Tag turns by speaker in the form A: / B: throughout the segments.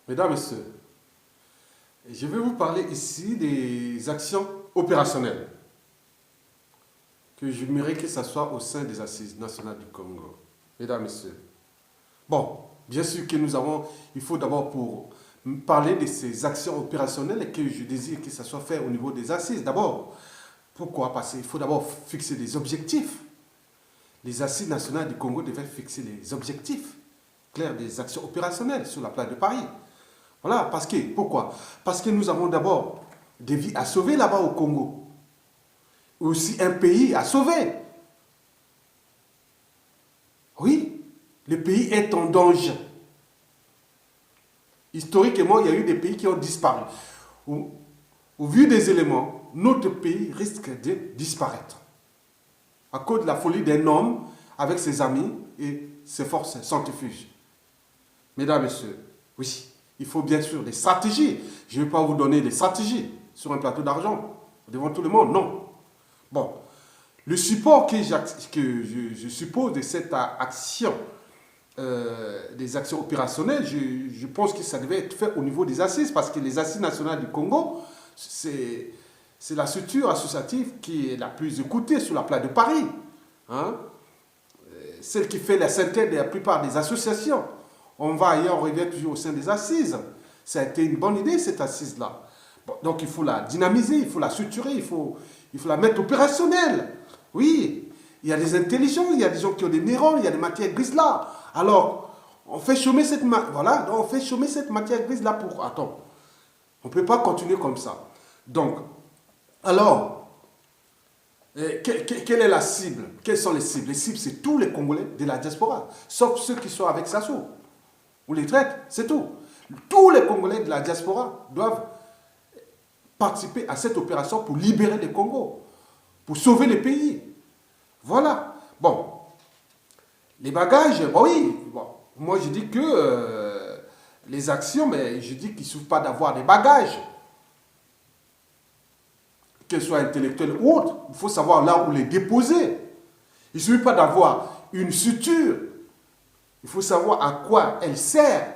A: Mesdames, Messieurs, je vais vous parler ici des actions opérationnelles que j'aimerais que ce soit au sein des Assises nationales du Congo. Mesdames, Messieurs, bon, bien sûr que il faut d'abord pour parler de ces actions opérationnelles et que je désire que ça soit fait au niveau des Assises. D'abord, pourquoi? Parce qu'il faut d'abord fixer des objectifs. Les Assises nationales du Congo devaient fixer les objectifs clairs des actions opérationnelles sur la place de Paris. Voilà, pourquoi? Parce que nous avons d'abord des vies à sauver là-bas au Congo. Aussi un pays à sauver. Oui, le pays est en danger. Historiquement, il y a eu des pays qui ont disparu. Au vu des éléments, notre pays risque de disparaître. À cause de la folie d'un homme avec ses amis et ses forces centrifuges. Mesdames, Messieurs, oui, il faut bien sûr des stratégies. Je ne vais pas vous donner des stratégies sur un plateau d'argent devant tout le monde, non. Bon, le support que je suppose de cette action, des actions opérationnelles, je pense que ça devait être fait au niveau des assises, parce que les assises nationales du Congo, c'est la structure associative qui est la plus écoutée sur la place de Paris. Hein? Celle qui fait la synthèse de la plupart des associations. On va ailleurs, on revient toujours au sein des assises. Ça a été une bonne idée, cette assise-là. Bon, donc il faut la dynamiser, il faut la structurer, il faut la mettre opérationnelle. Oui, il y a des intelligents, il y a des gens qui ont des neurones, il y a des matières grises là. Alors, on fait chômer cette matière grise là pour... Attends, on ne peut pas continuer comme ça. Donc, alors, quelle est la cible? Quelles sont les cibles? Les cibles, c'est tous les Congolais de la diaspora, sauf ceux qui sont avec Sassou. On les traite, c'est tout. Tous les Congolais de la diaspora doivent participer à cette opération pour libérer le Congo, pour sauver le pays. Voilà. Bon, les bagages, bon, oui, bon, moi je dis que les actions, mais je dis qu'il ne suffit pas d'avoir des bagages, qu'elles soient intellectuelles ou autres. Il faut savoir là où les déposer. Il ne suffit pas d'avoir une structure. Il faut savoir à quoi elle sert.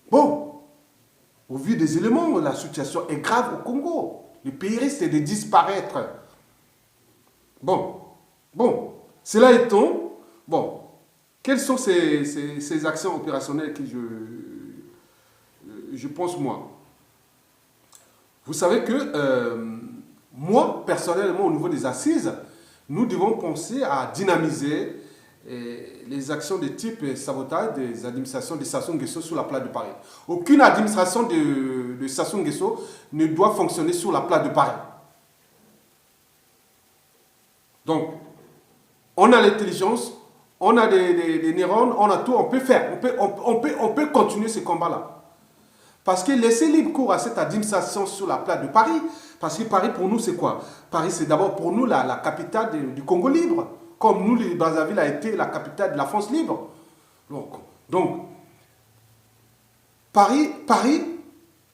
A: Bon, au vu des éléments, la situation est grave au Congo. Le pays risque de disparaître. Bon, cela étant, bon, quelles sont ces actions opérationnelles que je pense moi? Vous savez que moi, personnellement, au niveau des assises, nous devons penser à dynamiser les actions de type sabotage des administrations de Sassou Nguesso sur la place de Paris. Aucune administration de Sassou Nguesso ne doit fonctionner sur la place de Paris. Donc, on a l'intelligence, on a des neurones, on a tout, on peut faire, on peut continuer ce combat-là. Parce que laisser libre cours à cette administration sur la place de Paris, parce que Paris pour nous c'est quoi? Paris c'est d'abord pour nous la capitale du Congo libre, comme nous, le Brazzaville a été la capitale de la France libre. Donc Paris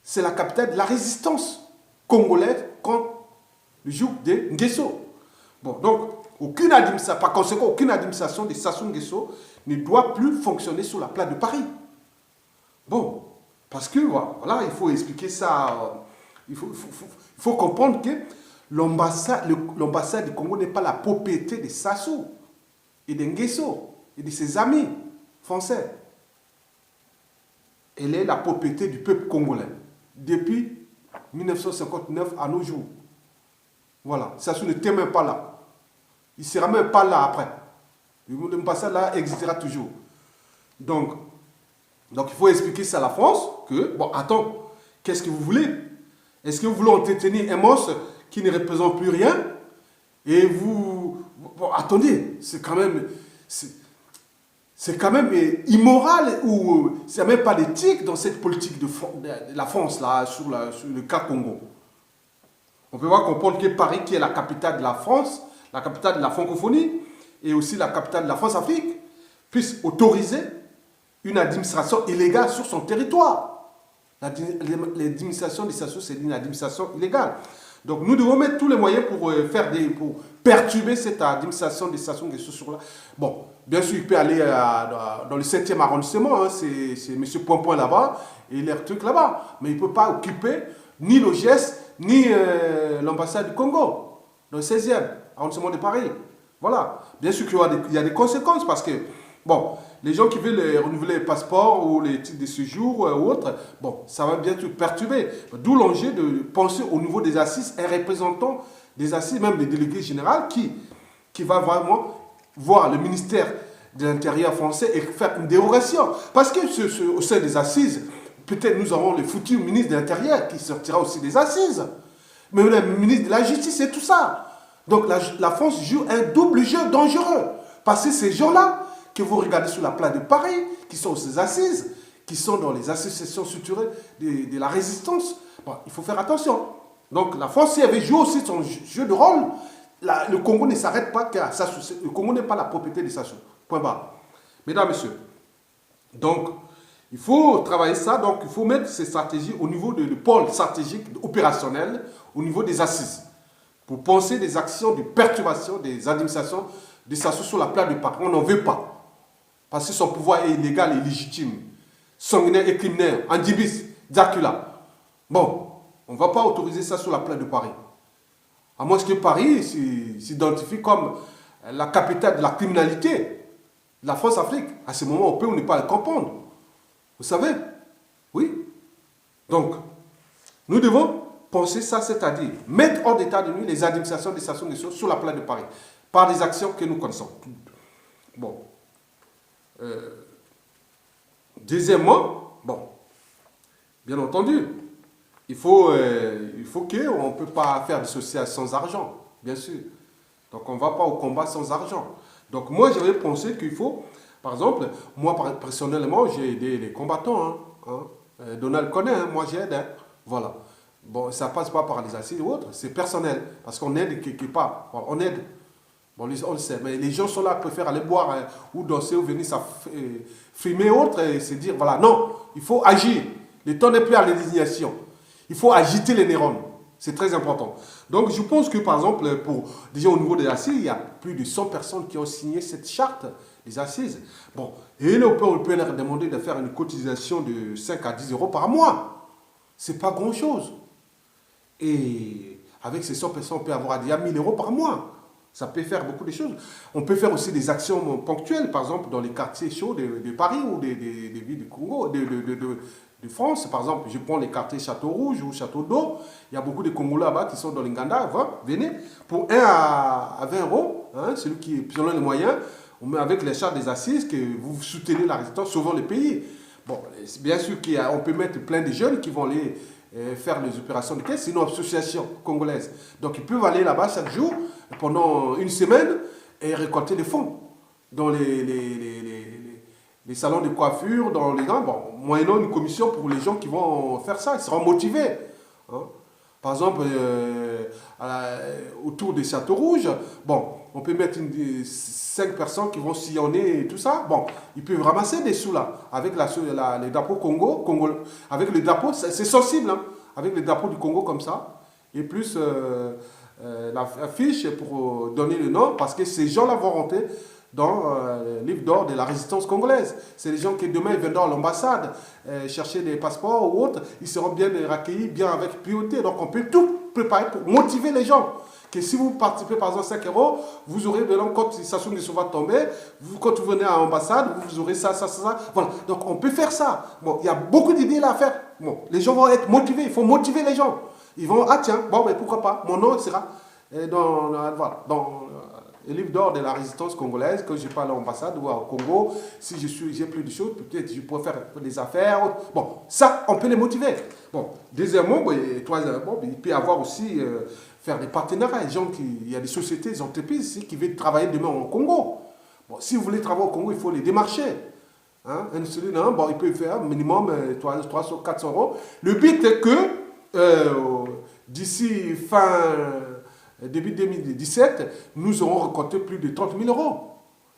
A: c'est la capitale de la résistance congolaise contre le joug de Nguesso. Bon, donc, par conséquent, aucune administration de Sassou Nguesso ne doit plus fonctionner sur la place de Paris. Bon, parce que, voilà, il faut expliquer ça. Il faut comprendre que l'ambassade du Congo n'est pas la propriété de Sassou et de Nguesso et de ses amis français. Elle est la propriété du peuple congolais depuis 1959 à nos jours. Voilà, Sassou n'était même pas là. Il ne sera même pas là après. L'ambassade là existera toujours. Donc, il faut expliquer ça à la France que, bon, attends, qu'est-ce que vous voulez? Est-ce que vous voulez entretenir un monstre qui ne représente plus rien? Et vous... Bon, attendez, c'est quand même immoral, ou c'est même pas d'éthique dans cette politique de la France, là, sur le cas Congo. On peut pas comprendre que Paris, qui est la capitale de la France, la capitale de la francophonie, et aussi la capitale de la France-Afrique, puisse autoriser une administration illégale sur son territoire. L'administration de Sassou, c'est une administration illégale. Donc nous devons mettre tous les moyens pour perturber cette administration de Sassou Nguesso sur là. Bon, bien sûr, il peut aller dans le 7e arrondissement, hein, c'est M. Poinpoint là-bas, et les trucs là-bas. Mais il ne peut pas occuper ni l'OGS, ni l'ambassade du Congo, dans le 16e arrondissement de Paris. Voilà. Bien sûr qu'il y a des conséquences, parce que, bon, les gens qui veulent renouveler les passeports ou les titres de séjour ou autres, bon, ça va bien sûr perturber. D'où l'enjeu de penser au niveau des assises, un représentant des assises, même des délégués généraux, qui va vraiment voir le ministère de l'Intérieur français et faire une dérogation. Parce que au sein des assises, peut-être nous aurons le futur ministre de l'Intérieur qui sortira aussi des assises. Mais le ministre de la Justice et tout ça. Donc la France joue un double jeu dangereux. Parce que ces gens-là, que vous regardez sur la place de Paris, qui sont aux assises, qui sont dans les associations structurées de la résistance, bon, il faut faire attention. Donc la France, si elle avait joué aussi son jeu de rôle, le Congo ne s'arrête pas qu'à Sassou. Le Congo n'est pas la propriété de Sassou. Point barre. Mesdames, messieurs. Donc, il faut travailler ça. Donc, il faut mettre ces stratégies au niveau du pôle stratégique opérationnel, au niveau des assises. Pour penser des actions de perturbation des administrations de Sassou sur la place de Paris. On n'en veut pas. Parce que son pouvoir est illégal et illégitime. Sanguinaire et criminel. Andibis, Dracula. Bon, on ne va pas autoriser ça sur la place de Paris. À moins que Paris s'identifie comme la capitale de la criminalité de la France-Afrique. À ce moment, on peut ou ne pas le comprendre. Vous savez? Oui. Donc, nous devons penser ça, c'est-à-dire mettre hors d'état de nuit les administrations des stations de sur la place de Paris, par des actions que nous connaissons. Bon. Deuxièmement, bon, bien entendu, il faut qu'on ne peut pas faire du social sans argent, bien sûr. Donc on ne va pas au combat sans argent. Donc moi j'avais pensé qu'il faut, par exemple, moi personnellement j'ai aidé les combattants. Donald connaît, hein, moi j'aide. Hein, voilà. Bon, ça ne passe pas par les assises ou autres, c'est personnel. Parce qu'on aide quelque part. Bon, on aide. Bon, on le sait. Mais les gens sont là, préfèrent aller boire hein, ou danser ou venir frimer autre et se dire, voilà, non, il faut agir. Le temps n'est plus à l'indignation. Il faut agiter les neurones. C'est très important. Donc, je pense que, par exemple, déjà au niveau des assises, il y a plus de 100 personnes qui ont signé cette charte des assises. Bon, et on peut leur demander de faire une cotisation de 5 à 10 euros par mois. C'est pas grand-chose. Et avec ces 100 personnes, on peut avoir déjà 1000 euros par mois. Ça peut faire beaucoup de choses. On peut faire aussi des actions ponctuelles, par exemple, dans les quartiers chauds de Paris ou des villes du Congo, de France. Par exemple, je prends les quartiers Château Rouge ou Château d'Eau. Il y a beaucoup de Congolais là-bas qui sont dans l'Inganda. Venez, pour 1 à 20 euros, hein, celui qui est selon les moyens, on met avec les charges des assises que vous soutenez la résistance, sauvant le pays. Bon, bien sûr qu'on peut mettre plein de jeunes qui vont aller faire les opérations de caisse, c'est une association congolaise. Donc ils peuvent aller là-bas chaque jour, pendant une semaine, et récolter des fonds dans les salons de coiffure, dans les gens, bon, moyennant une commission pour les gens qui vont faire ça, ils seront motivés. Hein. Par exemple, autour des Châteaux Rouges, bon, on peut mettre 5 personnes qui vont sillonner et tout ça. Bon, ils peuvent ramasser des sous là, avec les drapeaux Congo, avec le drapeau, c'est sensible, hein, avec le drapeau du Congo comme ça, et plus la fiche pour donner le nom, parce que ces gens-là vont rentrer dans le livre d'or de la résistance congolaise. C'est les gens qui demain ils viendront à l'ambassade chercher des passeports ou autres, ils seront bien accueillis, bien avec priorité. Donc on peut tout préparer pour motiver les gens. Que si vous participez par exemple 5 euros, vous aurez quand Sassou Nguesso va tomber, quand vous venez à l'ambassade, vous aurez ça. Voilà. Donc on peut faire ça. Bon, il y a beaucoup d'idées là à faire. Bon, les gens vont être motivés, il faut motiver les gens. Ils vont, ah tiens, bon, mais pourquoi pas, mon nom sera dans le livre d'or de la résistance congolaise, que je parle à l'ambassade ou au Congo, si j'ai plus de choses, peut-être je pourrais faire des affaires. Bon, ça, on peut les motiver. Bon, deuxièmement, troisièmement, il peut y avoir aussi faire des partenariats. Il y a des sociétés, des entreprises ici qui veulent travailler demain au Congo. Bon, si vous voulez travailler au Congo, il faut les démarcher. Hein? Bon, il peut faire minimum 300, 400 euros. Le but est que d'ici début 2017, nous aurons récolté plus de 30 000 euros.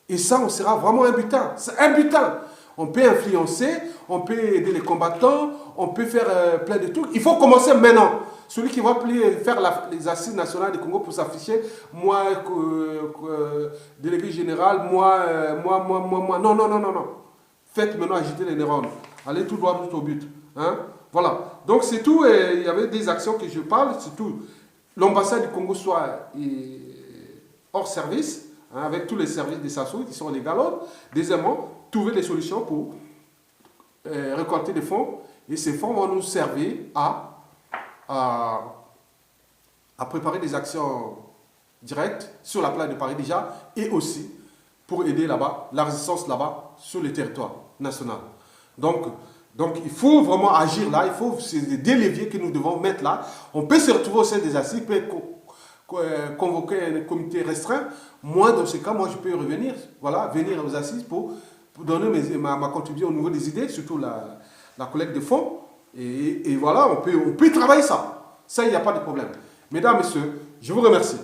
A: Et ça, on sera vraiment un butin. C'est un butin. On peut influencer, on peut aider les combattants, on peut faire plein de trucs. Il faut commencer maintenant. Celui qui va faire les assises nationales du Congo pour s'afficher, moi, délégué général, moi. Non, non, non, non, non. Faites maintenant agiter les neurones. Allez tout droit, tout au but. Hein? Voilà. Donc c'est tout. Il y avait des actions que je parle. C'est tout. L'ambassade du Congo soit hors service, hein, avec tous les services des SASO qui sont légaux. Deuxièmement, trouver des solutions pour récolter des fonds. Et ces fonds vont nous servir à préparer des actions directes sur la place de Paris déjà et aussi pour aider là-bas, la résistance là-bas sur le territoire national. Donc, il faut vraiment agir là, il faut des leviers que nous devons mettre là. On peut se retrouver au sein des assises, peut convoquer un comité restreint. Moi, dans ce cas, moi, je peux revenir, voilà, venir aux assises pour donner ma contribution au niveau des idées, surtout la collecte de fonds. Et voilà, on peut travailler ça. Ça, il n'y a pas de problème. Mesdames, Messieurs, je vous remercie.